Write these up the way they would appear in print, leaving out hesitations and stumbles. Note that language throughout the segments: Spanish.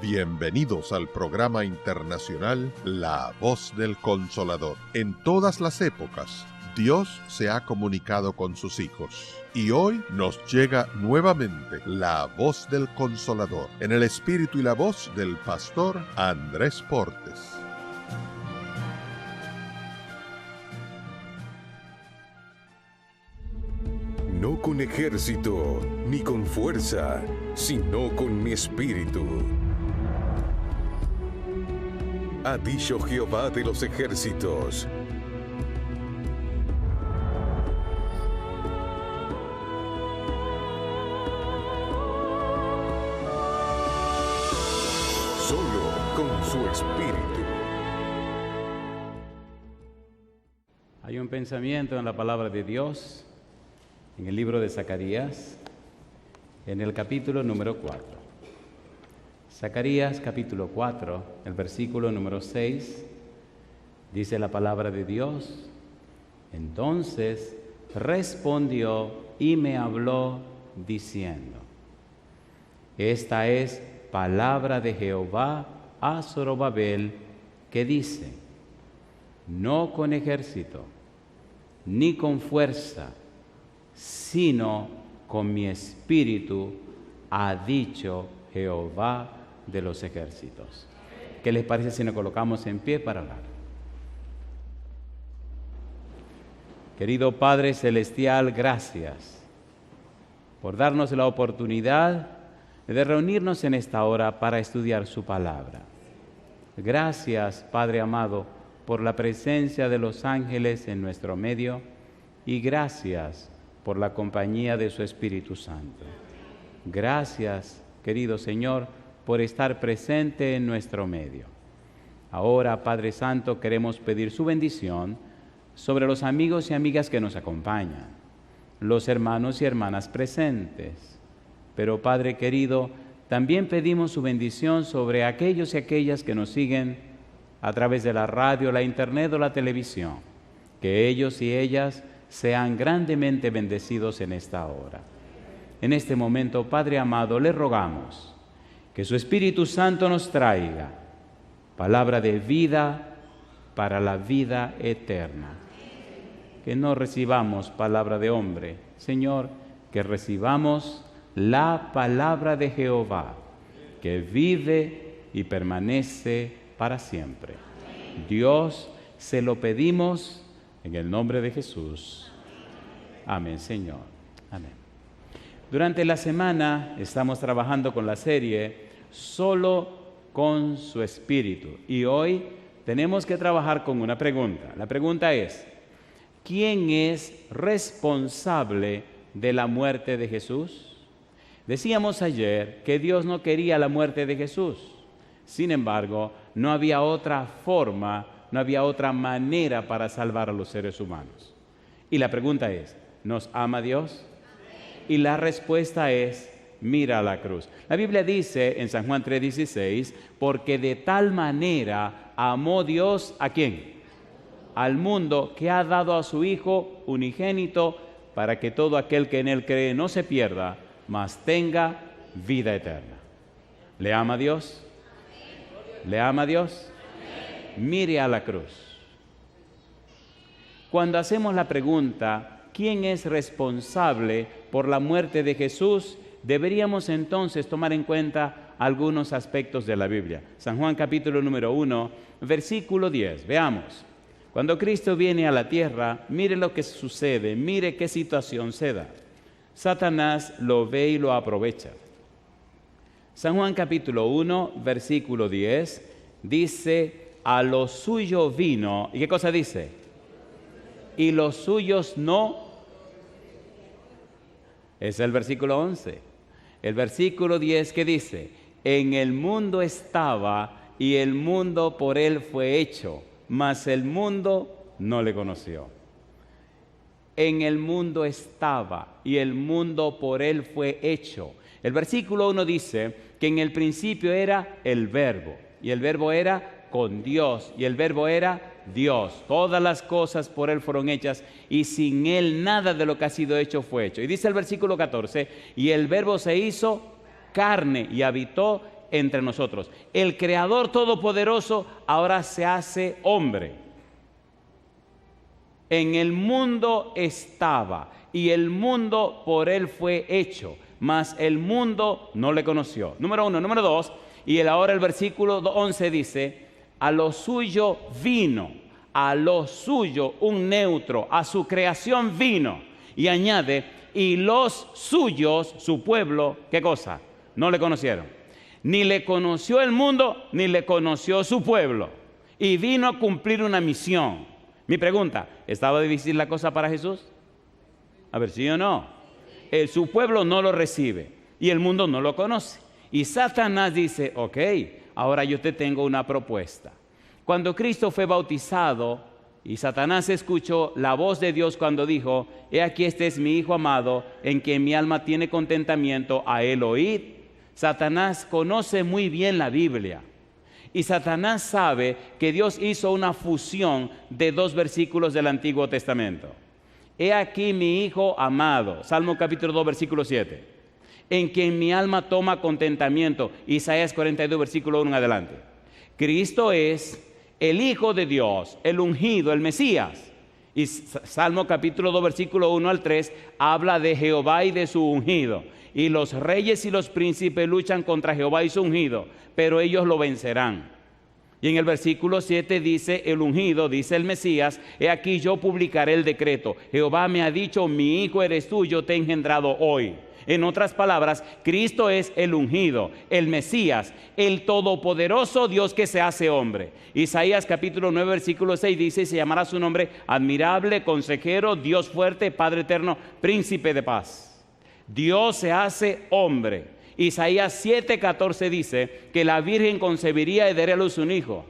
Bienvenidos al programa internacional La Voz del Consolador. En todas las épocas, Dios se ha comunicado con sus hijos. Y hoy nos llega nuevamente la voz del Consolador, en el espíritu y la voz del pastor Andrés Portes. No con ejército, ni con fuerza, sino con mi espíritu. Ha dicho Jehová de los ejércitos. Solo con su espíritu. Hay un pensamiento en la palabra de Dios, en el libro de Zacarías, en el capítulo número 4. Zacarías capítulo 4, el versículo número 6, dice la palabra de Dios: entonces respondió y me habló diciendo: esta es palabra de Jehová a Zorobabel, que dice: no con ejército, ni con fuerza, sino con mi espíritu, ha dicho Jehová de los ejércitos. ¿Qué les parece si nos colocamos en pie para orar? Querido Padre Celestial, gracias por darnos la oportunidad de reunirnos en esta hora para estudiar su palabra. Gracias, Padre amado, por la presencia de los ángeles en nuestro medio, y gracias por la compañía de su Espíritu Santo. Gracias, querido Señor, por estar presente en nuestro medio. Ahora, Padre Santo, queremos pedir su bendición sobre los amigos y amigas que nos acompañan, los hermanos y hermanas presentes. Pero, Padre querido, también pedimos su bendición sobre aquellos y aquellas que nos siguen a través de la radio, la internet o la televisión. Que ellos y ellas sean grandemente bendecidos en esta hora. En este momento, Padre amado, le rogamos que su Espíritu Santo nos traiga palabra de vida para la vida eterna. Que no recibamos palabra de hombre, Señor, que recibamos la palabra de Jehová, que vive y permanece para siempre. Dios, se lo pedimos en el nombre de Jesús. Amén, Señor. Amén. Durante la semana estamos trabajando con la serie Solo con su Espíritu. Y hoy tenemos que trabajar con una pregunta. La pregunta es: ¿quién es responsable de la muerte de Jesús? Decíamos ayer que Dios no quería la muerte de Jesús. Sin embargo, no había otra forma, no había otra manera para salvar a los seres humanos. Y la pregunta es: ¿nos ama Dios? Y la respuesta es: mira la cruz. La Biblia dice en San Juan 3:16, porque de tal manera amó Dios, ¿a quién? Al mundo, que ha dado a su Hijo unigénito, para que todo aquel que en Él cree no se pierda, mas tenga vida eterna. ¿Le ama Dios? ¿Le ama Dios? Mire a la cruz. Cuando hacemos la pregunta, ¿quién es responsable por la muerte de Jesús?, deberíamos entonces tomar en cuenta algunos aspectos de la Biblia. San Juan capítulo número 1, versículo 10. Veamos. Cuando Cristo viene a la tierra, mire lo que sucede, mire qué situación se da. Satanás lo ve y lo aprovecha. San Juan capítulo 1, versículo 10, dice: a lo suyo vino. ¿Y qué cosa dice? Y los suyos no. Es el versículo 11. El versículo 10, ¿qué dice? En el mundo estaba, y el mundo por él fue hecho, mas el mundo no le conoció. En el mundo estaba, y el mundo por él fue hecho. El versículo 1 dice que en el principio era el Verbo, y el Verbo era con Dios, y el Verbo era Dios. Todas las cosas por Él fueron hechas, y sin Él nada de lo que ha sido hecho fue hecho. Y dice el versículo 14, y el Verbo se hizo carne y habitó entre nosotros. El Creador Todopoderoso ahora se hace hombre. En el mundo estaba, y el mundo por él fue hecho, mas el mundo no le conoció. Número 1. Número 2, y ahora el versículo 11 dice, a lo suyo vino, a lo suyo, un neutro, a su creación vino. Y añade, y los suyos, su pueblo, ¿qué cosa? No le conocieron. Ni le conoció el mundo, ni le conoció su pueblo. Y vino a cumplir una misión. Mi pregunta, ¿estaba difícil la cosa para Jesús? A ver, ¿sí o no? Su pueblo no lo recibe y el mundo no lo conoce. Y Satanás dice, ok, ahora yo te tengo una propuesta. Cuando Cristo fue bautizado y Satanás escuchó la voz de Dios cuando dijo, he aquí este es mi Hijo amado, en quien mi alma tiene contentamiento, a él oíd. Satanás conoce muy bien la Biblia. Y Satanás sabe que Dios hizo una fusión de 2 versículos del Antiguo Testamento. He aquí mi Hijo amado, Salmo capítulo 2, versículo 7, en quien mi alma toma contentamiento, Isaías 42, versículo 1 en adelante. Cristo es el Hijo de Dios, el ungido, el Mesías. Y Salmo capítulo 2, versículo 1 al 3, habla de Jehová y de su ungido. Y los reyes y los príncipes luchan contra Jehová y su ungido, pero ellos lo vencerán. Y en el versículo 7 dice, el ungido, dice el Mesías, he aquí yo publicaré el decreto. Jehová me ha dicho, mi hijo eres tú, yo te he engendrado hoy. En otras palabras, Cristo es el ungido, el Mesías, el todopoderoso Dios que se hace hombre. Isaías capítulo 9, versículo 6 dice, se llamará su nombre admirable, consejero, Dios fuerte, Padre eterno, príncipe de paz. Dios se hace hombre. Isaías 7:14 dice que la Virgen concebiría y daría a luz un hijo.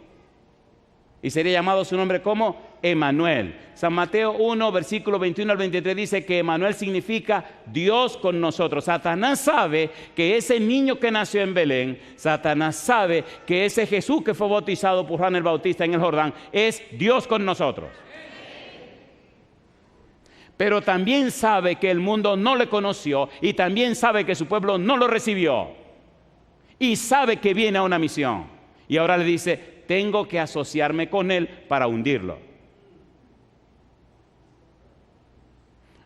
Y sería llamado su nombre como Emmanuel. San Mateo 1, versículo 21 al 23 dice que Emmanuel significa Dios con nosotros. Satanás sabe que ese niño que nació en Belén, Satanás sabe que ese Jesús que fue bautizado por Juan el Bautista en el Jordán es Dios con nosotros. Pero también sabe que el mundo no le conoció y también sabe que su pueblo no lo recibió. Y sabe que viene a una misión. Y ahora le dice, tengo que asociarme con él para hundirlo.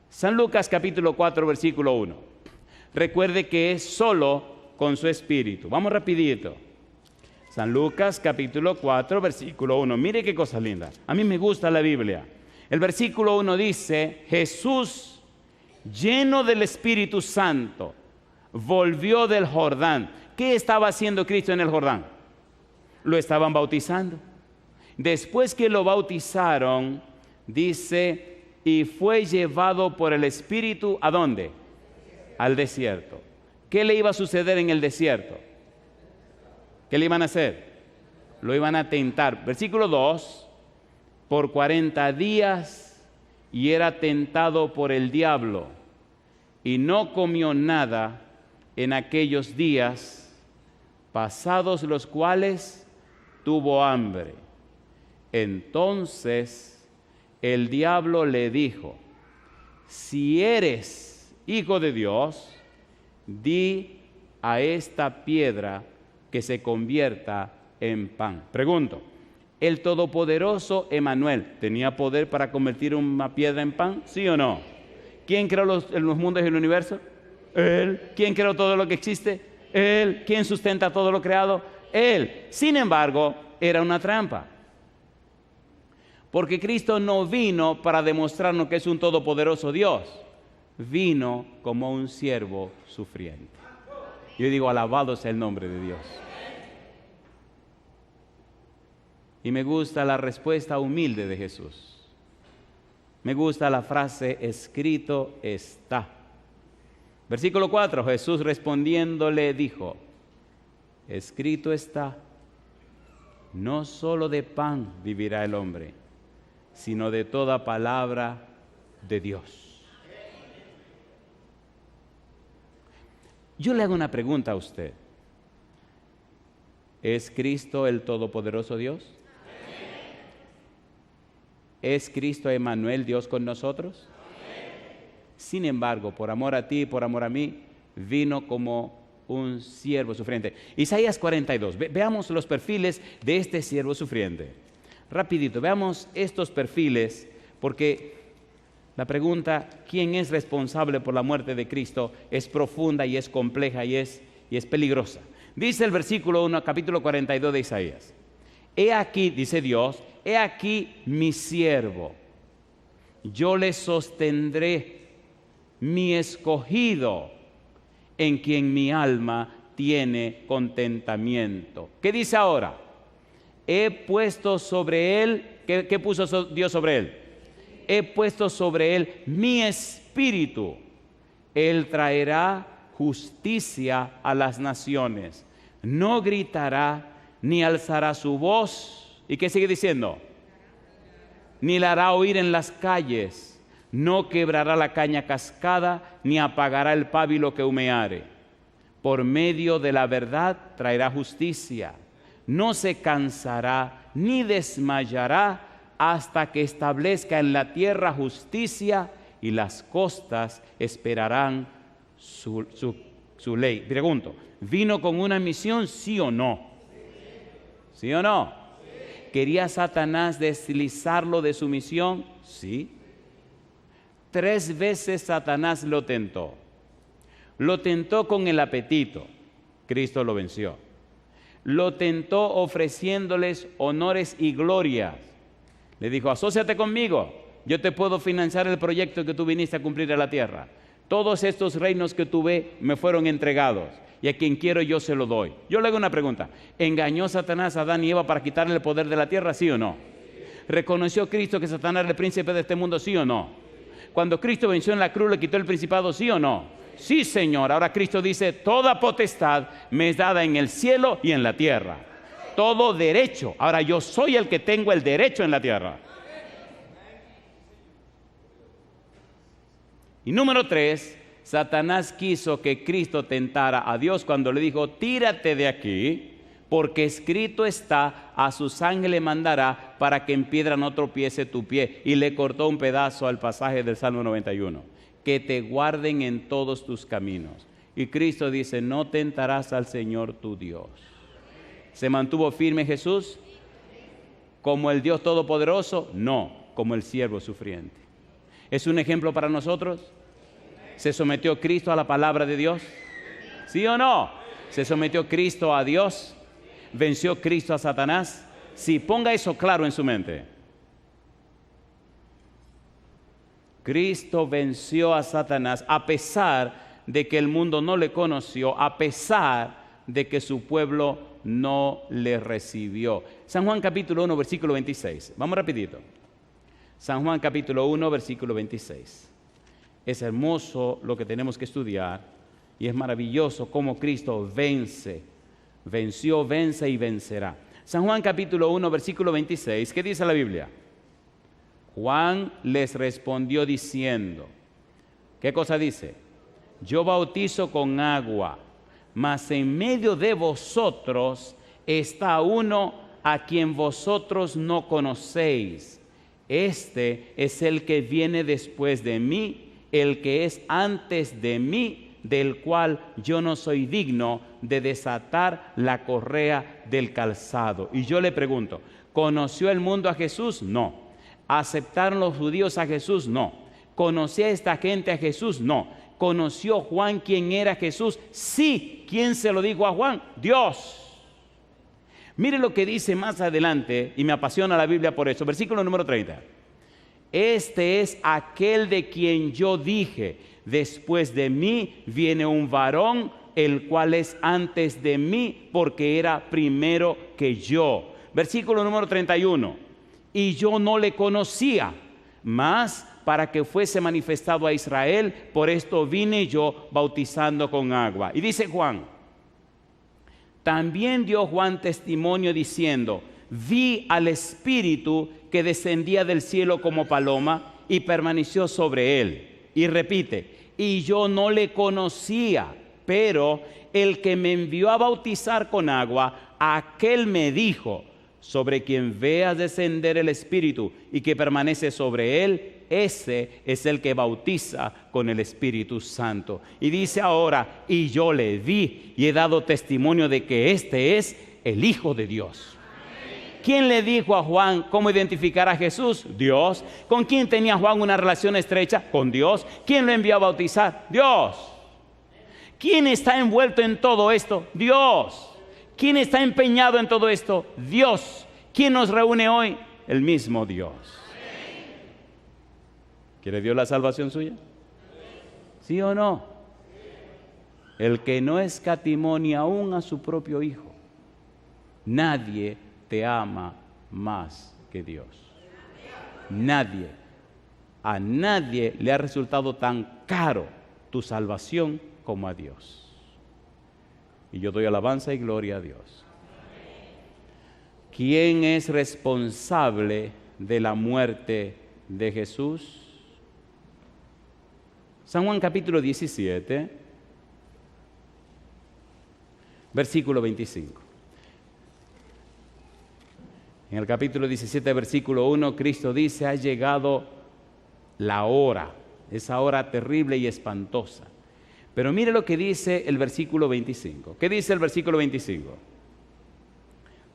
San Lucas capítulo 4, versículo 1. Recuerde que es solo con su espíritu. Vamos rapidito. San Lucas capítulo 4, versículo 1. Mire qué cosa linda. A mí me gusta la Biblia. El versículo 1 dice, Jesús, lleno del Espíritu Santo, volvió del Jordán. ¿Qué estaba haciendo Cristo en el Jordán? Lo estaban bautizando. Después que lo bautizaron, dice, y fue llevado por el Espíritu, ¿a dónde? Al desierto. ¿Qué le iba a suceder en el desierto? ¿Qué le iban a hacer? Lo iban a tentar. Versículo 2. Por 40 días y era tentado por el diablo y no comió nada en aquellos días, pasados los cuales tuvo hambre. Entonces el diablo le dijo, si eres hijo de Dios, di a esta piedra que se convierta en pan. Pregunto, ¿el todopoderoso Emmanuel tenía poder para convertir una piedra en pan? ¿Sí o no? ¿Quién creó los mundos y el universo? Él. ¿Quién creó todo lo que existe? Él. ¿Quién sustenta todo lo creado? Él. Sin embargo, era una trampa. Porque Cristo no vino para demostrarnos que es un todopoderoso Dios. Vino como un siervo sufriente. Yo digo, alabado sea el nombre de Dios. Y me gusta la respuesta humilde de Jesús. Me gusta la frase, escrito está. Versículo 4, Jesús respondiéndole dijo, escrito está, no solo de pan vivirá el hombre, sino de toda palabra de Dios. Yo le hago una pregunta a usted. ¿Es Cristo el todopoderoso Dios? ¿Es Cristo Emmanuel, Dios con nosotros? Sin embargo, por amor a ti y por amor a mí, vino como un siervo sufriente. Isaías 42, veamos los perfiles de este siervo sufriente. Rapidito, veamos estos perfiles, porque la pregunta, ¿quién es responsable por la muerte de Cristo?, es profunda y es compleja y es peligrosa. Dice el versículo 1, capítulo 42 de Isaías. He aquí, dice Dios, he aquí mi siervo, yo le sostendré, mi escogido, en quien mi alma tiene contentamiento. ¿Qué dice ahora? He puesto sobre él, ¿qué puso Dios sobre él? He puesto sobre él mi espíritu. Él traerá justicia a las naciones. No gritará ni alzará su voz. ¿Y qué sigue diciendo? Ni la hará oír en las calles. No quebrará la caña cascada, ni apagará el pábilo que humeare. Por medio de la verdad traerá justicia. No se cansará ni desmayará hasta que establezca en la tierra justicia, y las costas esperarán su ley. Pregunto, ¿vino con una misión, sí o no? ¿Sí o no? ¿Quería Satanás deslizarlo de su misión? Sí. 3 veces Satanás lo tentó. Lo tentó con el apetito. Cristo lo venció. Lo tentó ofreciéndoles honores y glorias. Le dijo, asóciate conmigo, yo te puedo financiar el proyecto que tú viniste a cumplir a la tierra. Todos estos reinos que tuve me fueron entregados, y a quien quiero yo se lo doy. Yo le hago una pregunta, ¿engañó Satanás a Adán y Eva para quitarle el poder de la tierra, sí o no? ¿Reconoció Cristo que Satanás era el príncipe de este mundo, sí o no? Cuando Cristo venció en la cruz, ¿le quitó el principado, sí o no? Sí, Señor. Ahora Cristo dice, toda potestad me es dada en el cielo y en la tierra. Todo derecho. Ahora yo soy el que tengo el derecho en la tierra. Y número 3, Satanás quiso que Cristo tentara a Dios cuando le dijo, tírate de aquí, porque escrito está, a sus ángeles le mandará para que en piedra no tropiece tu pie. Y le cortó un pedazo al pasaje del Salmo 91. Que te guarden en todos tus caminos. Y Cristo dice, no tentarás al Señor tu Dios. ¿Se mantuvo firme Jesús como el Dios Todopoderoso? No, como el siervo sufriente. ¿Es un ejemplo para nosotros? ¿Se sometió Cristo a la palabra de Dios? ¿Sí o no? ¿Se sometió Cristo a Dios? ¿Venció Cristo a Satanás? Sí, ponga eso claro en su mente. Cristo venció a Satanás a pesar de que el mundo no le conoció, a pesar de que su pueblo no le recibió. San Juan capítulo 1, versículo 26. Vamos rapidito. San Juan capítulo 1, versículo 26. Es hermoso lo que tenemos que estudiar y es maravilloso cómo Cristo venció, vence y vencerá. San Juan capítulo 1, versículo 26, ¿qué dice la Biblia? Juan les respondió diciendo, ¿qué cosa dice? Yo bautizo con agua, mas en medio de vosotros está uno a quien vosotros no conocéis. Este es el que viene después de mí, el que es antes de mí, del cual yo no soy digno de desatar la correa del calzado. Y yo le pregunto, ¿conoció el mundo a Jesús? No. ¿Aceptaron los judíos a Jesús? No. ¿Conocía esta gente a Jesús? No. ¿Conoció Juan quién era Jesús? Sí. ¿Quién se lo dijo a Juan? Dios. Mire lo que dice más adelante, y me apasiona la Biblia por eso. Versículo número 30. Este es aquel de quien yo dije, después de mí viene un varón, el cual es antes de mí, porque era primero que yo. Versículo número 31. Y yo no le conocía, mas para que fuese manifestado a Israel, por esto vine yo bautizando con agua. Y dice Juan, también dio Juan testimonio diciendo, vi al Espíritu que descendía del cielo como paloma y permaneció sobre él. Y repite, y yo no le conocía, pero el que me envió a bautizar con agua, aquel me dijo, sobre quien veas descender el Espíritu y que permanece sobre él, ese es el que bautiza con el Espíritu Santo. Y dice ahora, y yo le vi y he dado testimonio de que este es el Hijo de Dios. ¿Quién le dijo a Juan cómo identificar a Jesús? Dios. ¿Con quién tenía Juan una relación estrecha? Con Dios. ¿Quién lo envió a bautizar? Dios. ¿Quién está envuelto en todo esto? Dios. ¿Quién está empeñado en todo esto? Dios. ¿Quién nos reúne hoy? El mismo Dios. ¿Quiere Dios la salvación suya? ¿Sí o no? El que no escatimó ni aún a su propio Hijo. Nadie te ama más que Dios. Nadie. A nadie le ha resultado tan caro tu salvación como a Dios. Y yo doy alabanza y gloria a Dios. ¿Quién es responsable de la muerte de Jesús? San Juan capítulo 17, versículo 25. En el capítulo 17, versículo 1, Cristo dice, ha llegado la hora, esa hora terrible y espantosa. Pero mire lo que dice el versículo 25. ¿Qué dice el versículo 25?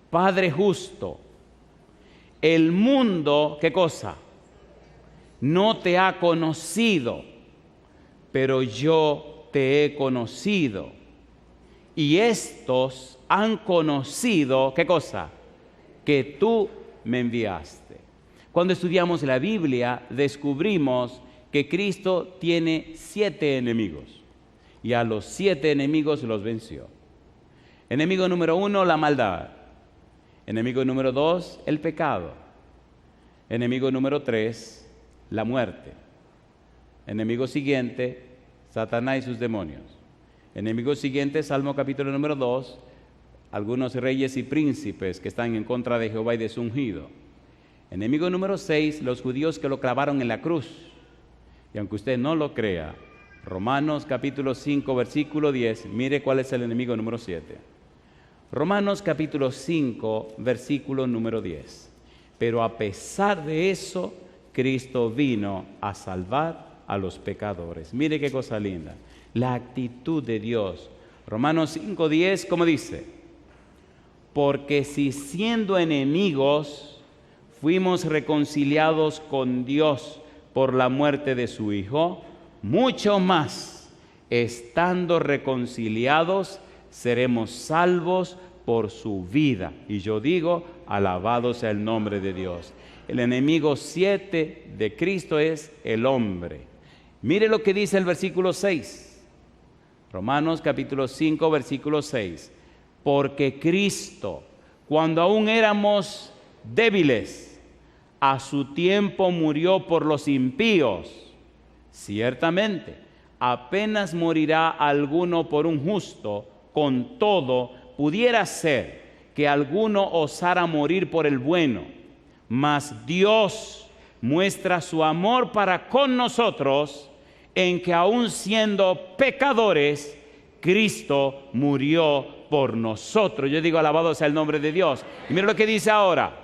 Padre justo, el mundo, ¿qué cosa? No te ha conocido, pero yo te he conocido. Y estos han conocido, ¿qué cosa? Que tú me enviaste. Cuando estudiamos la Biblia, descubrimos que Cristo tiene 7 enemigos. Y a los 7 enemigos los venció. Enemigo número 1, la maldad. Enemigo número 2, el pecado. Enemigo número 3, la muerte. Enemigo siguiente, Satanás y sus demonios. Enemigo siguiente, Salmo capítulo número 2, algunos reyes y príncipes que están en contra de Jehová y de su ungido. Enemigo número 6, los judíos que lo clavaron en la cruz. Y aunque usted no lo crea, Romanos capítulo 5, versículo 10, mire cuál es el enemigo número 7. Romanos capítulo 5, versículo número 10. Pero a pesar de eso, Cristo vino a salvar a los pecadores. Mire qué cosa linda. La actitud de Dios. Romanos 5, 10, ¿cómo dice? Porque si siendo enemigos fuimos reconciliados con Dios por la muerte de su Hijo, mucho más, estando reconciliados, seremos salvos por su vida. Y yo digo, alabado sea el nombre de Dios. El enemigo 7 de Cristo es el hombre. Mire lo que dice el versículo 6. Romanos capítulo 5, versículo 6. Porque Cristo, cuando aún éramos débiles, a su tiempo murió por los impíos. Ciertamente, apenas morirá alguno por un justo, con todo, pudiera ser que alguno osara morir por el bueno, mas Dios muestra su amor para con nosotros en que aun siendo pecadores, Cristo murió por nosotros. Yo digo, alabado sea el nombre de Dios. Y mira lo que dice ahora,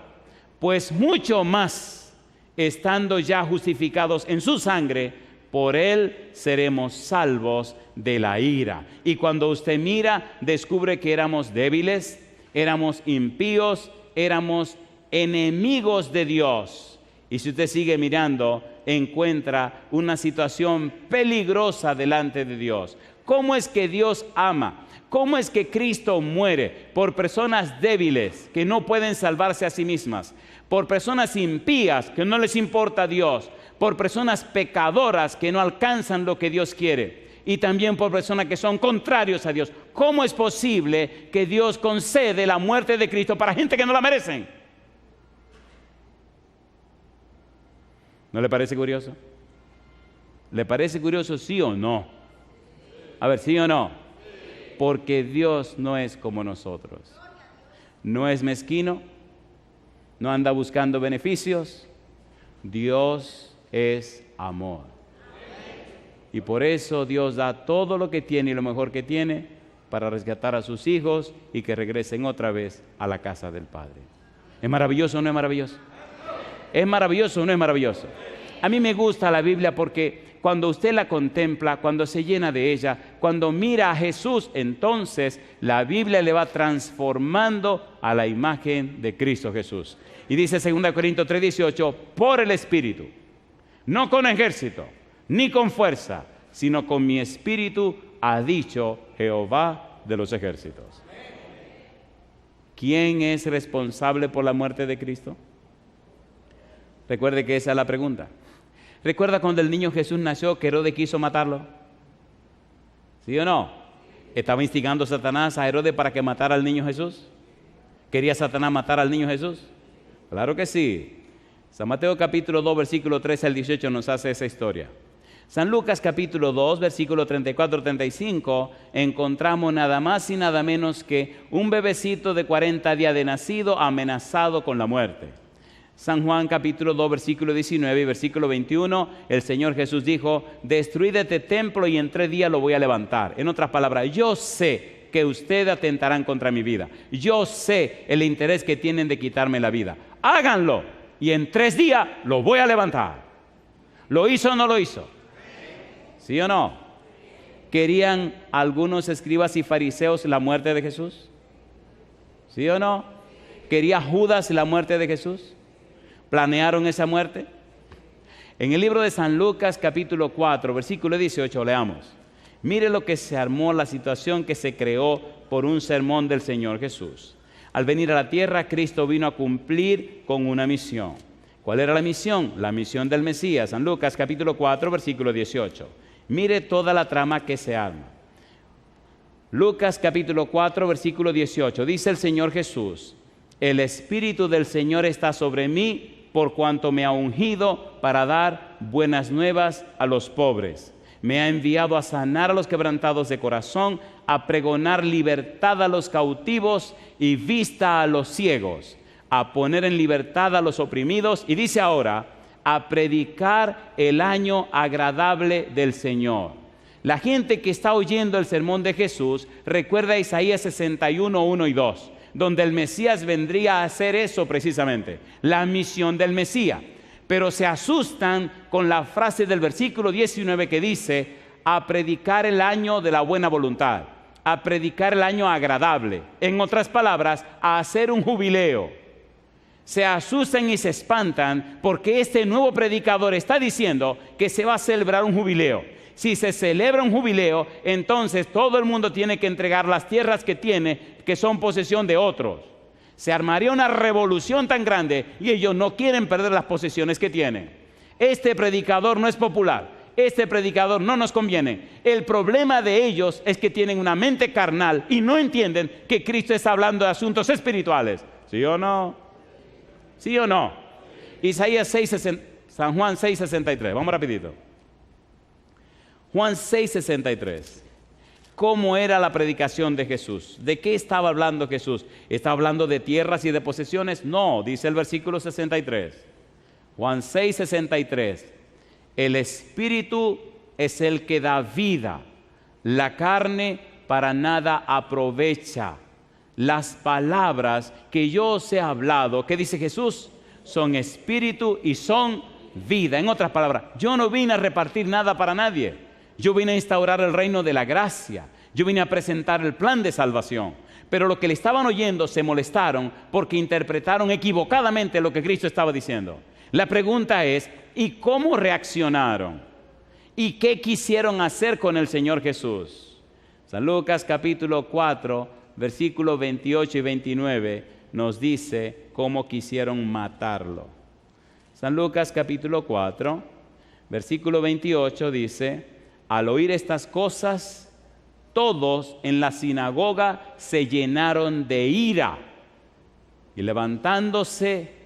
pues mucho más, estando ya justificados en su sangre, por él seremos salvos de la ira. Y cuando usted mira, descubre que éramos débiles, éramos impíos, éramos enemigos de Dios. Y si usted sigue mirando, encuentra una situación peligrosa delante de Dios. ¿Cómo es que Dios ama? ¿Cómo es que Cristo muere por personas débiles que no pueden salvarse a sí mismas? Por personas impías que no les importa a Dios, por personas pecadoras que no alcanzan lo que Dios quiere, y también por personas que son contrarios a Dios. ¿Cómo es posible que Dios concede la muerte de Cristo para gente que no la merecen? ¿No le parece curioso? ¿Le parece curioso, sí o no? A ver, ¿sí o no? Porque Dios no es como nosotros. No es mezquino, no anda buscando beneficios. Dios es amor. Y por eso Dios da todo lo que tiene y lo mejor que tiene para rescatar a sus hijos y que regresen otra vez a la casa del Padre. ¿Es maravilloso o no es maravilloso? ¿Es maravilloso o no es maravilloso? A mí me gusta la Biblia porque cuando usted la contempla, cuando se llena de ella, cuando mira a Jesús, entonces la Biblia le va transformando a la imagen de Cristo Jesús. Y dice 2 Corintios 3:18, por el Espíritu, no con ejército, ni con fuerza, sino con mi Espíritu, ha dicho Jehová de los ejércitos. ¿Quién es responsable por la muerte de Cristo? Recuerde que esa es la pregunta. ¿Recuerda cuando el niño Jesús nació que Herodes quiso matarlo? ¿Sí o no? ¿Estaba instigando Satanás a Herodes para que matara al niño Jesús? ¿Quería Satanás matar al niño Jesús? Claro que sí. San Mateo capítulo 2, versículo 13 al 18 nos hace esa historia. San Lucas capítulo 2, versículo 34-35, encontramos nada más y nada menos que un bebecito de 40 días de nacido amenazado con la muerte. San Juan capítulo 2, versículo 19 y versículo 21, el Señor Jesús dijo, destruid este templo y en 3 días lo voy a levantar. En otras palabras, yo sé que ustedes atentarán contra mi vida. Yo sé el interés que tienen de quitarme la vida. Háganlo y en 3 días lo voy a levantar. ¿Lo hizo o no lo hizo? ¿Sí o no? ¿Querían algunos escribas y fariseos la muerte de Jesús? ¿Sí o no? ¿Quería Judas la muerte de Jesús? ¿Planearon esa muerte? En el libro de San Lucas capítulo 4, versículo 18, leamos. Mire lo que se armó, la situación que se creó por un sermón del Señor Jesús. Al venir a la tierra, Cristo vino a cumplir con una misión. ¿Cuál era la misión? La misión del Mesías. San Lucas capítulo 4, versículo 18. Mire toda la trama que se arma. Lucas capítulo 4, versículo 18. Dice el Señor Jesús, el Espíritu del Señor está sobre mí, por cuanto me ha ungido para dar buenas nuevas a los pobres. Me ha enviado a sanar a los quebrantados de corazón, a pregonar libertad a los cautivos y vista a los ciegos, a poner en libertad a los oprimidos, y dice ahora, a predicar el año agradable del Señor. La gente que está oyendo el sermón de Jesús recuerda Isaías 61, 1 y 2, donde el Mesías vendría a hacer eso precisamente, la misión del Mesías. Pero se asustan con la frase del versículo 19 que dice, a predicar el año de la buena voluntad, a predicar el año agradable. En otras palabras, a hacer un jubileo. Se asustan y se espantan porque este nuevo predicador está diciendo que se va a celebrar un jubileo. Si se celebra un jubileo, entonces todo el mundo tiene que entregar las tierras que tiene, que son posesión de otros. Se armaría una revolución tan grande y ellos no quieren perder las posesiones que tienen. Este predicador no es popular. Este predicador no nos conviene. El problema de ellos es que tienen una mente carnal y no entienden que Cristo está hablando de asuntos espirituales. ¿Sí o no? ¿Sí o no? San Juan 6:63. Vamos rapidito. Juan 6:63. ¿Cómo era la predicación de Jesús? ¿De qué estaba hablando Jesús? ¿Estaba hablando de tierras y de posesiones? No, dice el versículo 63. Juan 6:63. El Espíritu es el que da vida. La carne para nada aprovecha. Las palabras que yo os he hablado, ¿qué dice Jesús? Son espíritu y son vida. En otras palabras, yo no vine a repartir nada para nadie. Yo vine a instaurar el reino de la gracia. Yo vine a presentar el plan de salvación. Pero los que le estaban oyendo se molestaron porque interpretaron equivocadamente lo que Cristo estaba diciendo. La pregunta es, ¿y cómo reaccionaron? ¿Y qué quisieron hacer con el Señor Jesús? San Lucas capítulo 4, versículos 28 y 29 nos dice cómo quisieron matarlo. San Lucas capítulo 4, versículo 28 dice, al oír estas cosas, todos en la sinagoga se llenaron de ira y levantándose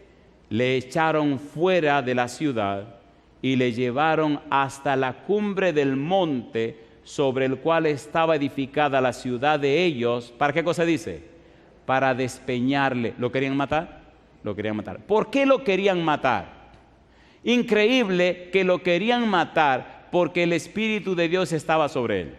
le echaron fuera de la ciudad y le llevaron hasta la cumbre del monte sobre el cual estaba edificada la ciudad de ellos. ¿Para qué cosa dice? Para despeñarle. ¿Lo querían matar? Lo querían matar. ¿Por qué lo querían matar? Increíble que lo querían matar porque el Espíritu de Dios estaba sobre él.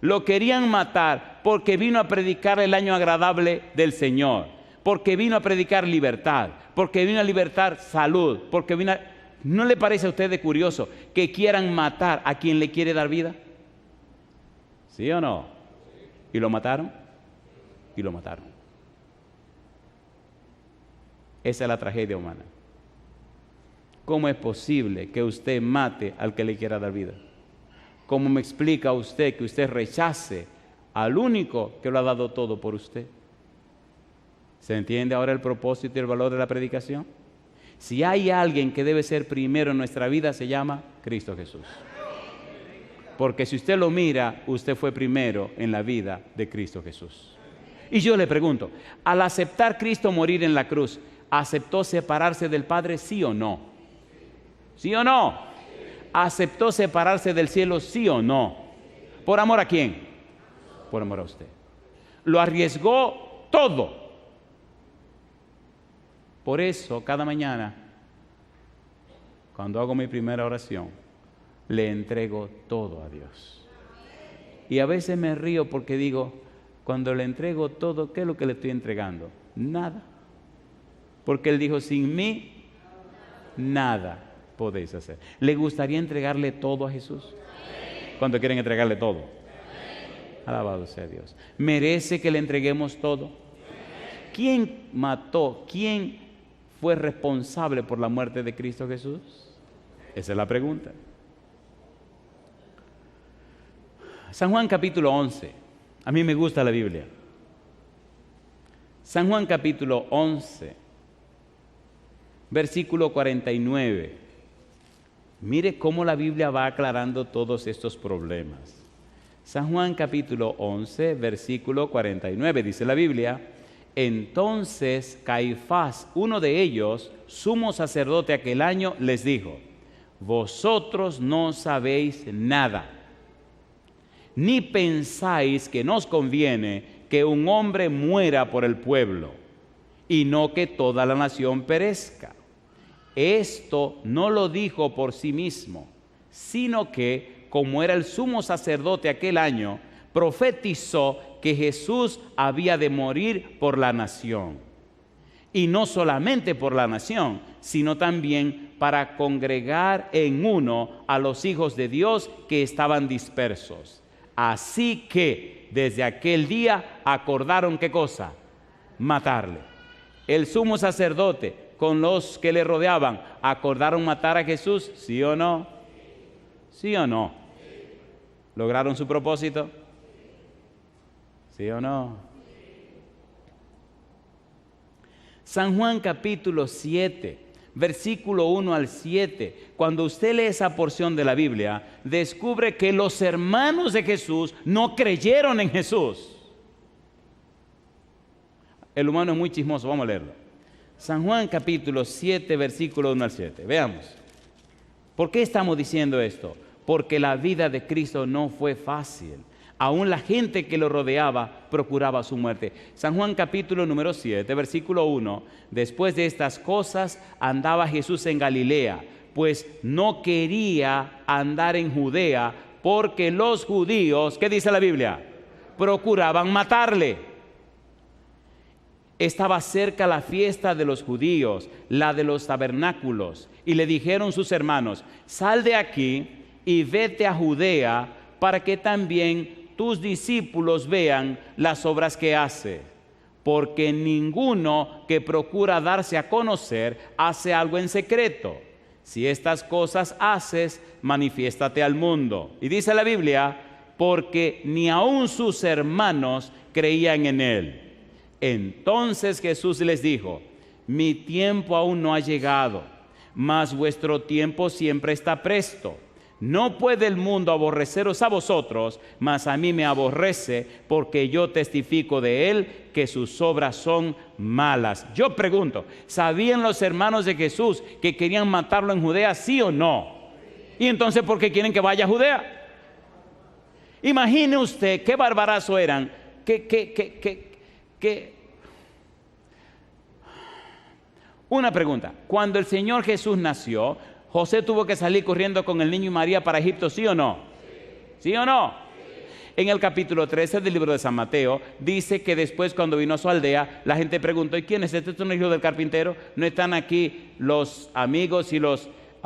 Lo querían matar porque vino a predicar el año agradable del Señor. porque vino a predicar libertad, porque vino a libertar salud, porque vino a... ¿No le parece a usted de curioso que quieran matar a quien le quiere dar vida? ¿Sí o no? ¿Y lo mataron? Y lo mataron. Esa es la tragedia humana. ¿Cómo es posible que usted mate al que le quiera dar vida? ¿Cómo me explica usted que usted rechace al único que lo ha dado todo por usted? ¿Se entiende ahora el propósito y el valor de la predicación? Si hay alguien que debe ser primero en nuestra vida, se llama Cristo Jesús. Porque si usted lo mira, usted fue primero en la vida de Cristo Jesús. Y yo le pregunto, al aceptar Cristo morir en la cruz, ¿aceptó separarse del Padre, sí o no? ¿Sí o no? ¿Aceptó separarse del cielo, sí o no? ¿Por amor a quién? Por amor a usted. Lo arriesgó todo. Por eso, cada mañana, cuando hago mi primera oración, le entrego todo a Dios. Y a veces me río porque digo, cuando le entrego todo, ¿qué es lo que le estoy entregando? Nada. Porque Él dijo, sin mí, nada podéis hacer. ¿Le gustaría entregarle todo a Jesús? ¿Cuántos quieren entregarle todo? Alabado sea Dios. ¿Merece que le entreguemos todo? ¿Quién mató? ¿Quién fue responsable por la muerte de Cristo Jesús? Esa es la pregunta. San Juan capítulo 11. A mí me gusta la Biblia. San Juan capítulo 11, versículo 49. Mire cómo la Biblia va aclarando todos estos problemas. San Juan capítulo 11, versículo 49, dice la Biblia: entonces Caifás, uno de ellos, sumo sacerdote aquel año, les dijo: vosotros no sabéis nada, ni pensáis que nos conviene que un hombre muera por el pueblo, y no que toda la nación perezca. Esto no lo dijo por sí mismo, sino que, como era el sumo sacerdote aquel año, profetizó que Jesús había de morir por la nación. Y no solamente por la nación, sino también para congregar en uno a los hijos de Dios que estaban dispersos. Así que desde aquel día acordaron, ¿qué cosa? Matarle. El sumo sacerdote con los que le rodeaban, ¿acordaron matar a Jesús? ¿Sí o no? ¿Sí o no? ¿Lograron su propósito? ¿Sí o no? San Juan capítulo 7, versículo 1 al 7. Cuando usted lee esa porción de la Biblia, descubre que los hermanos de Jesús no creyeron en Jesús. El humano es muy chismoso, vamos a leerlo. San Juan capítulo 7, versículo 1 al 7. Veamos. ¿Por qué estamos diciendo esto? Porque la vida de Cristo no fue fácil. Aún la gente que lo rodeaba procuraba su muerte. San Juan capítulo número 7, versículo 1. Después de estas cosas andaba Jesús en Galilea, pues no quería andar en Judea, porque los judíos, ¿qué dice la Biblia? Procuraban matarle. Estaba cerca la fiesta de los judíos, la de los tabernáculos, y le dijeron sus hermanos: sal de aquí y vete a Judea, para que también tus discípulos vean las obras que hace, porque ninguno que procura darse a conocer hace algo en secreto. Si estas cosas haces, manifiéstate al mundo. Y dice la Biblia, porque ni aun sus hermanos creían en él. Entonces Jesús les dijo: mi tiempo aún no ha llegado, mas vuestro tiempo siempre está presto. No puede el mundo aborreceros a vosotros, mas a mí me aborrece, porque yo testifico de él que sus obras son malas. Yo pregunto, ¿sabían los hermanos de Jesús que querían matarlo en Judea, sí o no? ¿Y entonces por qué quieren que vaya a Judea? Imagine usted qué barbarazo eran, Una pregunta: cuando el Señor Jesús nació, ¿José tuvo que salir corriendo con el niño y María para Egipto, sí o no? ¿Sí o no? En el capítulo 13 del libro de San Mateo, dice que después cuando vino a su aldea, la gente preguntó, ¿y quién es este? ¿Este es un hijo del carpintero? ¿No están aquí los amigos y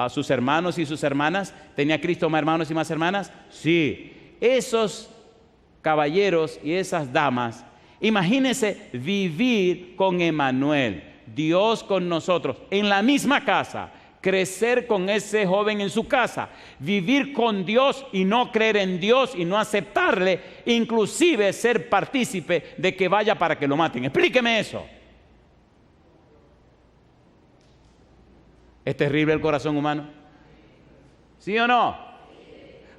sus hermanos y sus hermanas? ¿Tenía Cristo más hermanos y más hermanas? Sí. Esos caballeros y esas damas, imagínense vivir con Emmanuel, Dios con nosotros, en la misma casa. Crecer con ese joven en su casa, vivir con Dios y no creer en Dios y no aceptarle, inclusive ser partícipe de que vaya para que lo maten. Explíqueme eso. ¿Es terrible el corazón humano? ¿Sí o no?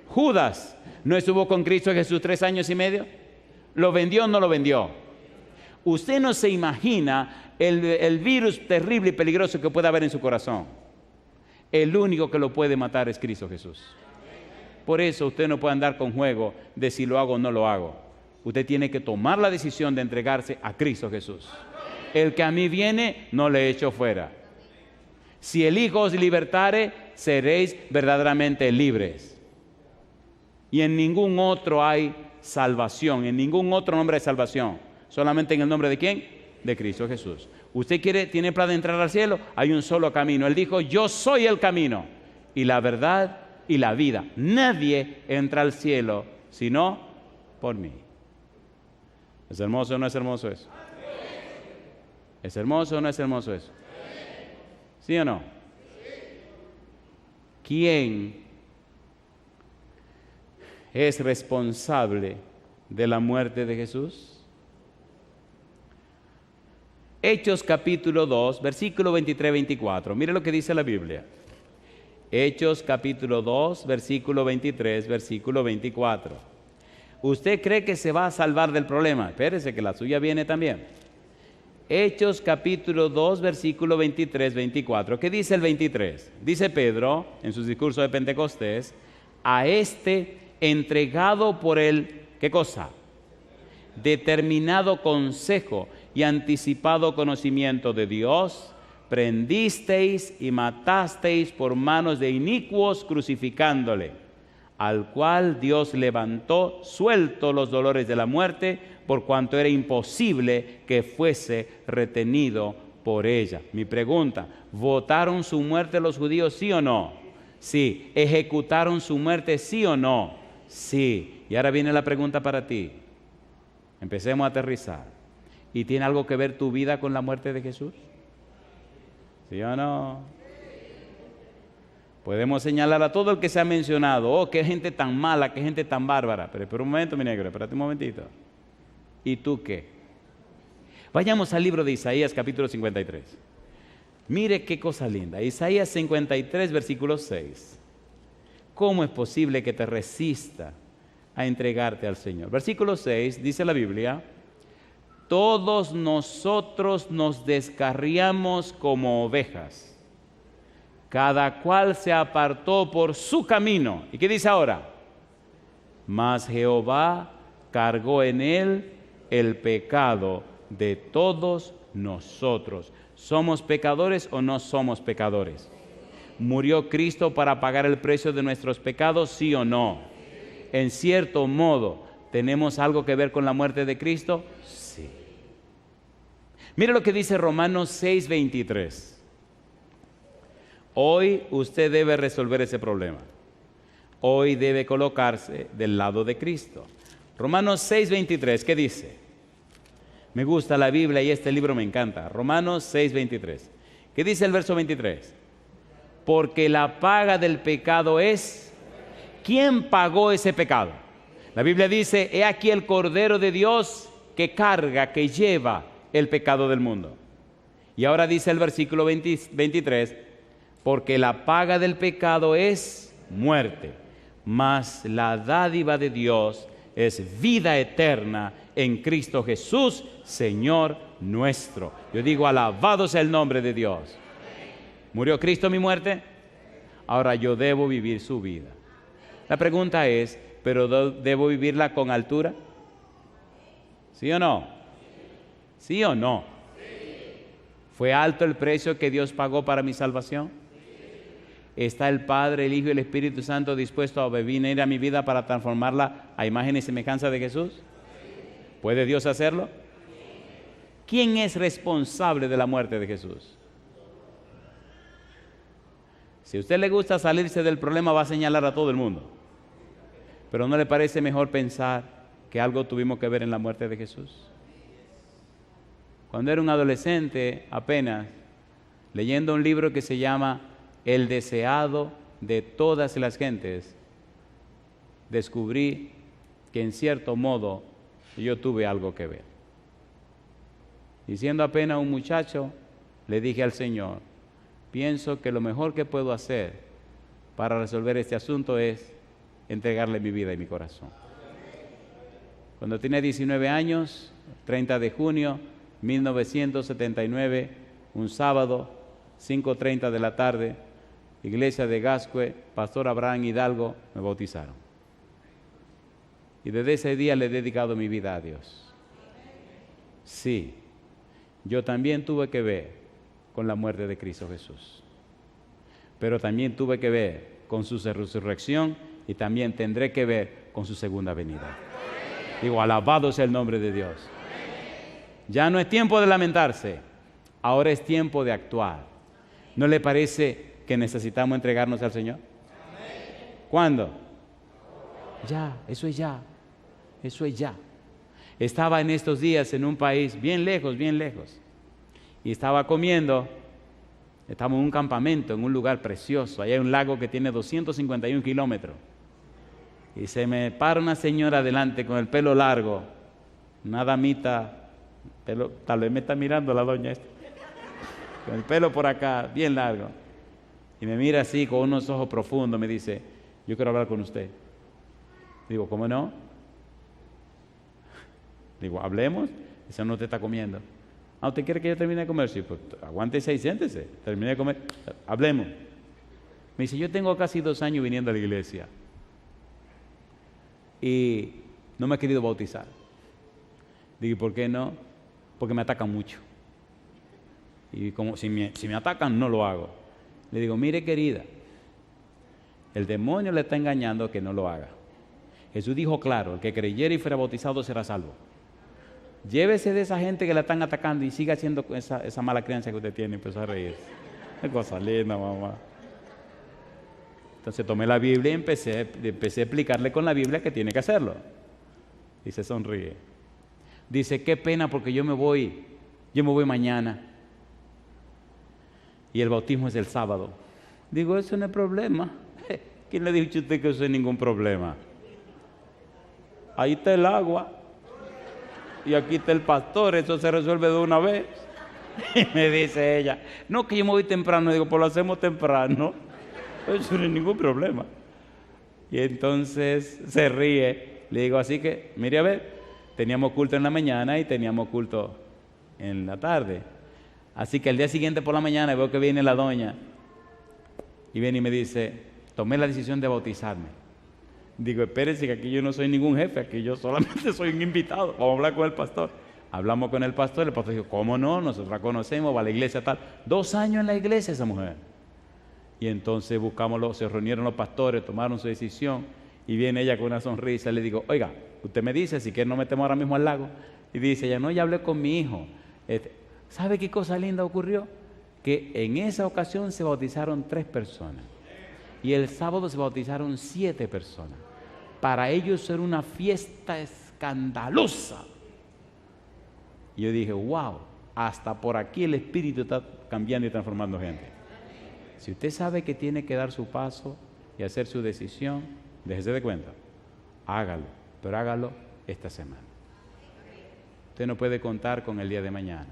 Judas no estuvo con Cristo Jesús 3 años y medio. ¿Lo vendió o no lo vendió? Usted no se imagina el virus terrible y peligroso que puede haber en su corazón. El único que lo puede matar es Cristo Jesús. Por eso usted no puede andar con juego de si lo hago o no lo hago. Usted tiene que tomar la decisión de entregarse a Cristo Jesús. El que a mí viene, no le echo fuera. Si el Hijo os libertare, seréis verdaderamente libres. Y en ningún otro hay salvación, en ningún otro nombre hay salvación. Solamente en el nombre de ¿quién? De Cristo Jesús. ¿Usted tiene plan de entrar al cielo? Hay un solo camino. Él dijo, yo soy el camino y la verdad y la vida. Nadie entra al cielo sino por mí. ¿Es hermoso o no es hermoso eso? ¿Es hermoso o no es hermoso eso? ¿Sí o no? ¿Quién es responsable de la muerte de Jesús? Hechos capítulo 2, versículo 23-24. Mire lo que dice la Biblia. Hechos capítulo 2, versículo 23, versículo 24. ¿Usted cree que se va a salvar del problema? Espérese que la suya viene también. Hechos capítulo 2, versículo 23-24. ¿Qué dice el 23? Dice Pedro, en su discurso de Pentecostés, a este entregado por el, ¿qué cosa? Determinado consejo y anticipado conocimiento de Dios, prendisteis y matasteis por manos de inicuos crucificándole, al cual Dios levantó suelto los dolores de la muerte, por cuanto era imposible que fuese retenido por ella. Mi pregunta, ¿votaron su muerte los judíos, sí o no? Sí. ¿Ejecutaron su muerte, sí o no? Sí. Y ahora viene la pregunta para ti. Empecemos a aterrizar. ¿Y tiene algo que ver tu vida con la muerte de Jesús? ¿Sí o no? Podemos señalar a todo el que se ha mencionado, oh, qué gente tan mala, qué gente tan bárbara. Pero espera un momento, mi negro, espérate un momentito. ¿Y tú qué? Vayamos al libro de Isaías, capítulo 53. Mire qué cosa linda. Isaías 53, versículo 6. ¿Cómo es posible que te resista a entregarte al Señor? Versículo 6, dice la Biblia, todos nosotros nos descarriamos como ovejas, cada cual se apartó por su camino. ¿Y qué dice ahora? Mas Jehová cargó en él el pecado de todos nosotros. ¿Somos pecadores o no somos pecadores? ¿Murió Cristo para pagar el precio de nuestros pecados, sí o no? En cierto modo, ¿tenemos algo que ver con la muerte de Cristo? Sí. Mire lo que dice Romanos 6:23. Hoy usted debe resolver ese problema. Hoy debe colocarse del lado de Cristo. Romanos 6:23, ¿qué dice? Me gusta la Biblia y este libro me encanta. Romanos 6:23. ¿Qué dice el verso 23? Porque la paga del pecado es... ¿Quién pagó ese pecado? La Biblia dice, he aquí el Cordero de Dios que carga, que lleva el pecado del mundo. Y ahora dice el versículo 23, porque la paga del pecado es muerte, mas la dádiva de Dios es vida eterna en Cristo Jesús, Señor nuestro. Yo digo, alabado sea el nombre de Dios. ¿Murió Cristo mi muerte? Ahora yo debo vivir su vida. La pregunta es, ¿pero debo vivirla con altura? ¿Sí o no? ¿Sí o no? ¿Fue alto el precio que Dios pagó para mi salvación? ¿está el Padre, el Hijo y el Espíritu Santo dispuestos a venir a mi vida para transformarla a imagen y semejanza de Jesús? ¿Puede Dios hacerlo? ¿Quién es responsable de la muerte de Jesús? Si a usted le gusta salirse del problema, va a señalar a todo el mundo. Pero ¿no le parece mejor pensar que algo tuvimos que ver en la muerte de Jesús? Cuando era un adolescente, apenas, leyendo un libro que se llama El deseado de todas las gentes, descubrí que en cierto modo yo tuve algo que ver. Y siendo apenas un muchacho, le dije al Señor, pienso que lo mejor que puedo hacer para resolver este asunto es entregarle mi vida y mi corazón. Cuando tenía 19 años, 30 de junio 1979, un sábado, 5:30 de la tarde, iglesia de Gascue, Pastor Abraham Hidalgo, me bautizaron. Y desde ese día le he dedicado mi vida a Dios. Sí, yo también tuve que ver con la muerte de Cristo Jesús, pero también tuve que ver con su resurrección y también tendré que ver con su segunda venida. Digo, alabado sea el nombre de Dios. Ya no es tiempo de lamentarse, ahora es tiempo de actuar. ¿No le parece que necesitamos entregarnos al Señor? ¿Cuándo? Ya, eso es ya, eso es ya. Estaba en estos días en un país bien lejos, y estaba comiendo, estamos en un campamento, en un lugar precioso, allá hay un lago que tiene 251 kilómetros, y se me para una señora adelante con el pelo largo, una damita, tal vez me está mirando la doña esta, con el pelo por acá, bien largo, y me mira así con unos ojos profundos, me dice, yo quiero hablar con usted. Digo, ¿cómo no? Digo, hablemos. Dice, no, usted está comiendo. Ah, ¿usted quiere que yo termine de comer? Sí, pues aguántese y siéntese, termine de comer, hablemos. Me dice, yo tengo casi 2 años viniendo a la iglesia y no me he querido bautizar. Digo, ¿por qué no? Porque me atacan mucho. Y como si me atacan, no lo hago. Le digo, mire querida, el demonio le está engañando que no lo haga. Jesús dijo claro, el que creyere y fuera bautizado será salvo. Llévese de esa gente que la están atacando y siga haciendo esa mala crianza que usted tiene. Y empezó a reír. Es cosa linda, mamá. Entonces tomé la Biblia y empecé a explicarle con la Biblia que tiene que hacerlo. Y se sonríe. Dice, qué pena porque yo me voy mañana. Y el bautismo es el sábado. Digo, eso no es problema. ¿Quién le dijo a usted que eso es ningún problema? Ahí está el agua. Y aquí está el pastor, eso se resuelve de una vez. Y me dice ella, no, que yo me voy temprano. Digo, pues lo hacemos temprano. Eso no es ningún problema. Y entonces se ríe. Le digo, así que, mire a ver, teníamos culto en la mañana y teníamos culto en la tarde. Así que al día siguiente por la mañana veo que viene la doña y viene y me dice, tomé la decisión de bautizarme. Digo, espérese que aquí yo no soy ningún jefe, aquí yo solamente soy un invitado, vamos a hablar con el pastor. Hablamos con el pastor dijo, ¿cómo no? Nosotros la conocemos, va a la iglesia tal. 2 años en la iglesia esa mujer. Y entonces se reunieron los pastores, tomaron su decisión y viene ella con una sonrisa. Le digo, oiga, usted me dice, si quiere nos metemos ahora mismo al lago. Y dice ella, no, ya hablé con mi hijo. ¿Sabe qué cosa linda ocurrió? Que en esa ocasión se bautizaron 3 personas. Y el sábado se bautizaron 7 personas. Para ellos era una fiesta escandalosa. Y yo dije, wow, hasta por aquí el Espíritu está cambiando y transformando gente. Si usted sabe que tiene que dar su paso y hacer su decisión, déjese de cuenta, hágalo, pero hágalo esta semana. Usted no puede contar con el día de mañana.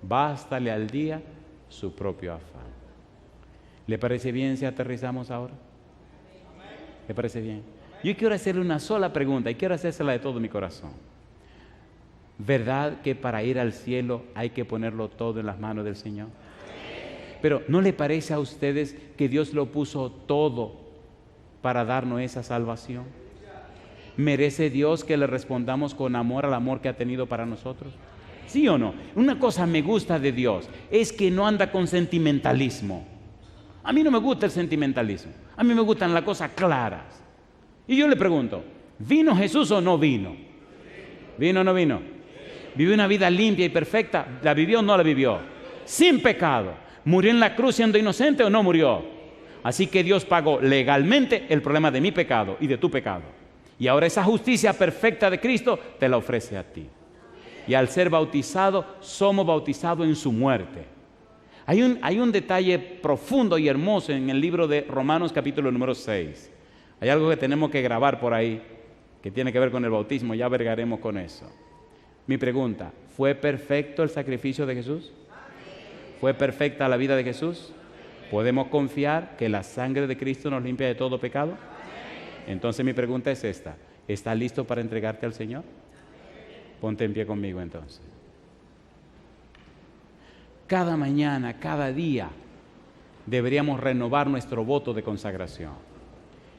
Bástale al día su propio afán. ¿Le parece bien si aterrizamos ahora? ¿Le parece bien? Yo quiero hacerle una sola pregunta y quiero hacérsela de todo mi corazón. ¿Verdad que para ir al cielo hay que ponerlo todo en las manos del Señor? Pero ¿no le parece a ustedes que Dios lo puso todo para darnos esa salvación? ¿Merece Dios que le respondamos con amor al amor que ha tenido para nosotros? ¿Sí o no? Una cosa me gusta de Dios, es que no anda con sentimentalismo. A mí no me gusta el sentimentalismo. A mí me gustan las cosas claras. Y yo le pregunto, ¿vino Jesús o no vino? ¿Vino o no vino? ¿Vivió una vida limpia y perfecta? ¿La vivió o no la vivió? Sin pecado. ¿Murió en la cruz siendo inocente o no murió? Así que Dios pagó legalmente el problema de mi pecado y de tu pecado. Y ahora esa justicia perfecta de Cristo te la ofrece a ti. Y al ser bautizado, somos bautizados en su muerte. Hay un detalle profundo y hermoso en el libro de Romanos capítulo número 6. Hay algo que tenemos que grabar por ahí, que tiene que ver con el bautismo, ya vergaremos con eso. Mi pregunta, ¿fue perfecto el sacrificio de Jesús? ¿Fue perfecta la vida de Jesús? ¿Podemos confiar que la sangre de Cristo nos limpia de todo pecado? Entonces mi pregunta es esta, ¿estás listo para entregarte al Señor? Ponte en pie conmigo entonces. Cada mañana, cada día, deberíamos renovar nuestro voto de consagración.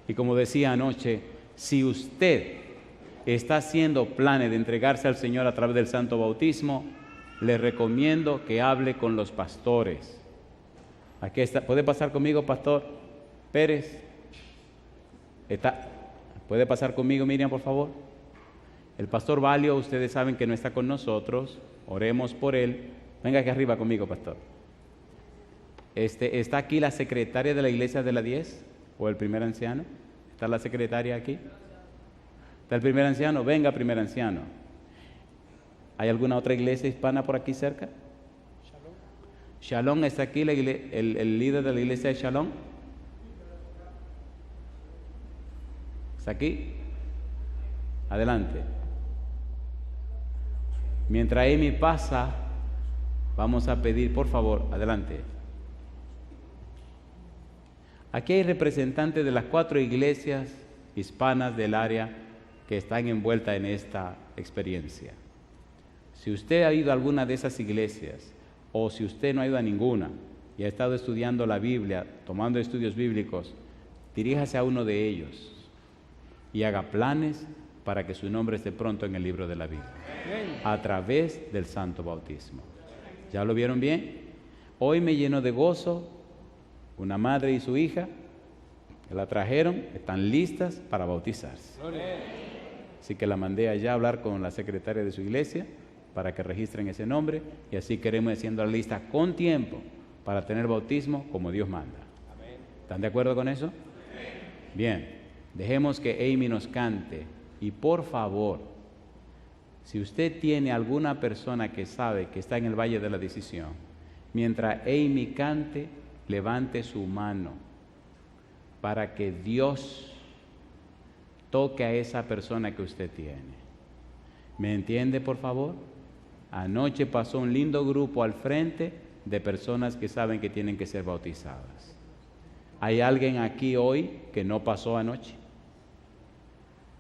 Y como decía anoche, si usted está haciendo planes de entregarse al Señor a través del santo bautismo, le recomiendo que hable con los pastores. Aquí está. ¿Puede pasar conmigo, Pastor Pérez? ¿Puede pasar conmigo, Miriam, por favor? El Pastor Valio, ustedes saben que no está con nosotros. Oremos por él. Venga aquí arriba conmigo, pastor. ¿Está aquí la secretaria de la iglesia de la 10? ¿O el primer anciano? ¿Está la secretaria aquí? ¿Está el primer anciano? Venga, primer anciano. ¿Hay alguna otra iglesia hispana por aquí cerca? Shalom, ¿está aquí el líder de la iglesia de Shalom? ¿Está aquí? Adelante. Mientras Amy pasa, vamos a pedir, por favor, adelante. Aquí hay representantes de las 4 iglesias hispanas del área que están envueltas en esta experiencia. Si usted ha ido a alguna de esas iglesias, o si usted no ha ido a ninguna y ha estado estudiando la Biblia, tomando estudios bíblicos, diríjase a uno de ellos y haga planes para que su nombre esté pronto en el libro de la Biblia, a través del santo bautismo. ¿Ya lo vieron bien? Hoy me llenó de gozo una madre y su hija, que la trajeron, están listas para bautizarse. Así que la mandé allá a hablar con la secretaria de su iglesia para que registren ese nombre, y así queremos ir haciendo la lista con tiempo para tener bautismo como Dios manda. ¿Están de acuerdo con eso? Bien, dejemos que Amy nos cante, y por favor, si usted tiene alguna persona que sabe que está en el Valle de la Decisión, mientras Amy cante, levante su mano para que Dios toque a esa persona que usted tiene. ¿Me entiende, por favor? Anoche pasó un lindo grupo al frente de personas que saben que tienen que ser bautizadas. ¿Hay alguien aquí hoy que no pasó anoche?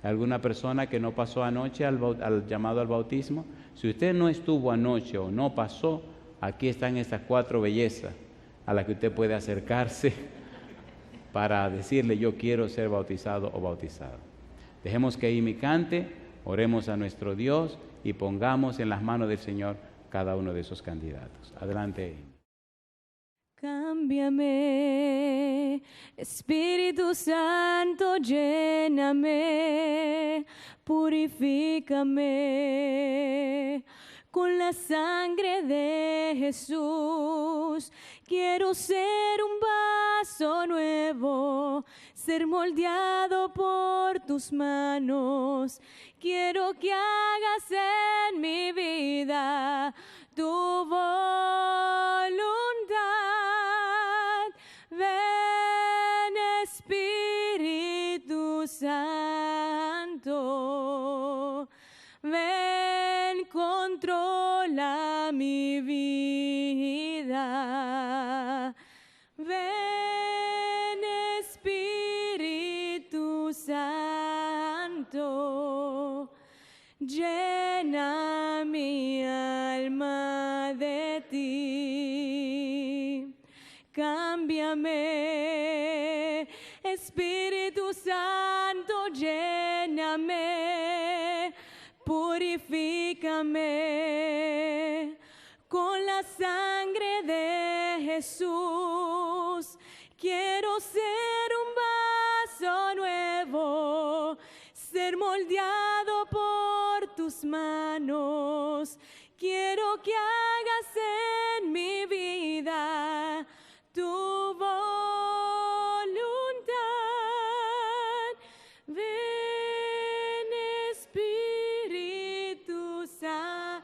¿Alguna persona que no pasó anoche al llamado al bautismo? Si usted no estuvo anoche o no pasó, aquí están estas 4 bellezas a las que usted puede acercarse para decirle: yo quiero ser bautizado o bautizado. Dejemos que Amy cante, oremos a nuestro Dios y pongamos en las manos del Señor cada uno de esos candidatos. Adelante, Amy. Cámbiame, Espíritu Santo, lléname, purifícame con la sangre de Jesús. Quiero ser un vaso nuevo, ser moldeado por tus manos. Quiero que hagas en mi vida tu voluntad. Ven, Espíritu Santo, ven, controla mi vida. Ven, Espíritu Santo, llena mi alma de ti. Cámbiame, Espíritu Santo, lléname, purifícame con la sangre de Jesús. Quiero ser un vaso nuevo, ser moldeado por tus manos. Quiero que hagas en mi vida tu voluntad. Ven, Espíritu Santo.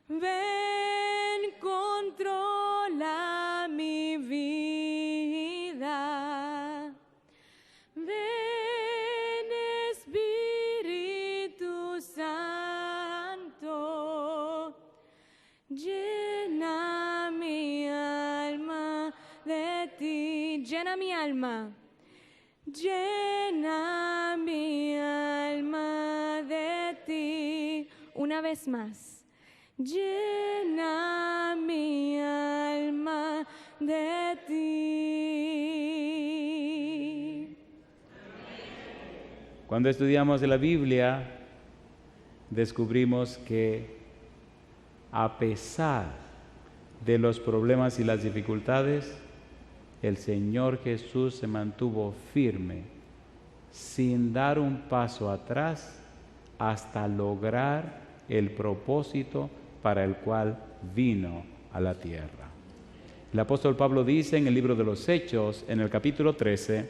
Ven, controla mi vida. Ven, Espíritu Santo. Llena mi alma de ti. Llena mi alma. Llena mi alma de ti. Una vez más. Llena mi alma de ti. Cuando estudiamos la Biblia, descubrimos que a pesar de los problemas y las dificultades, el Señor Jesús se mantuvo firme, sin dar un paso atrás, hasta lograr el propósito para el cual vino a la tierra. El apóstol Pablo dice en el libro de los Hechos, en el capítulo 13,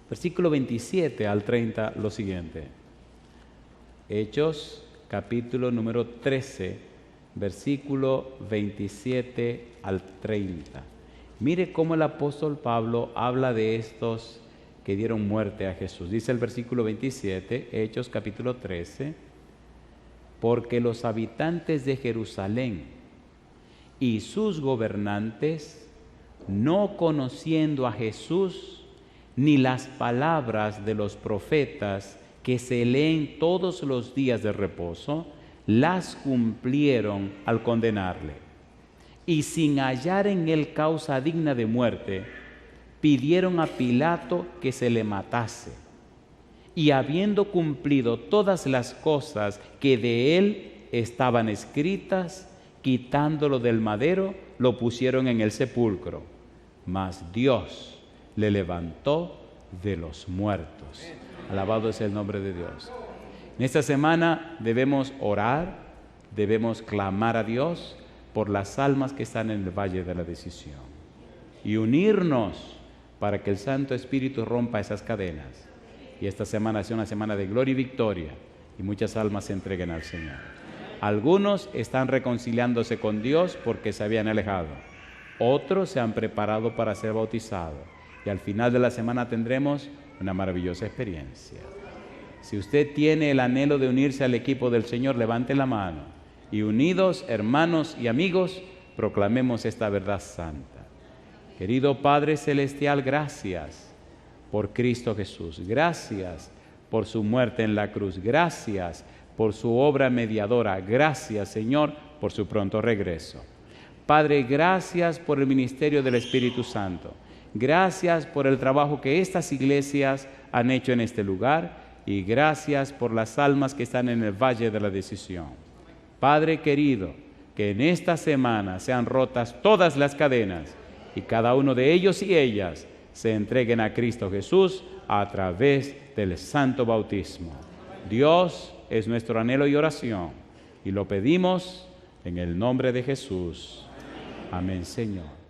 versículo 27 al 30, lo siguiente. Hechos, capítulo número 13, versículo 27 al 30. Mire cómo el apóstol Pablo habla de estos que dieron muerte a Jesús. Dice el versículo 27, Hechos capítulo 13, porque los habitantes de Jerusalén y sus gobernantes, no conociendo a Jesús ni las palabras de los profetas que se leen todos los días de reposo, las cumplieron al condenarle. Y sin hallar en él causa digna de muerte, pidieron a Pilato que se le matase. Y habiendo cumplido todas las cosas que de él estaban escritas, quitándolo del madero, lo pusieron en el sepulcro. Mas Dios le levantó de los muertos. Alabado es el nombre de Dios. En esta semana debemos orar, debemos clamar a Dios por las almas que están en el valle de la decisión y unirnos para que el Santo Espíritu rompa esas cadenas. Y esta semana sea una semana de gloria y victoria y muchas almas se entreguen al Señor. Algunos están reconciliándose con Dios porque se habían alejado. Otros se han preparado para ser bautizados. Y al final de la semana tendremos una maravillosa experiencia. Si usted tiene el anhelo de unirse al equipo del Señor, levante la mano. Y unidos, hermanos y amigos, proclamemos esta verdad santa. Querido Padre Celestial, gracias por Cristo Jesús. Gracias por su muerte en la cruz. Gracias por su obra mediadora. Gracias, Señor, por su pronto regreso. Padre, gracias por el ministerio del Espíritu Santo. Gracias por el trabajo que estas iglesias han hecho en este lugar y gracias por las almas que están en el valle de la decisión. Padre querido, que en esta semana sean rotas todas las cadenas y cada uno de ellos y ellas se entreguen a Cristo Jesús a través del santo bautismo. Dios es nuestro anhelo y oración y lo pedimos en el nombre de Jesús. Amén, Señor.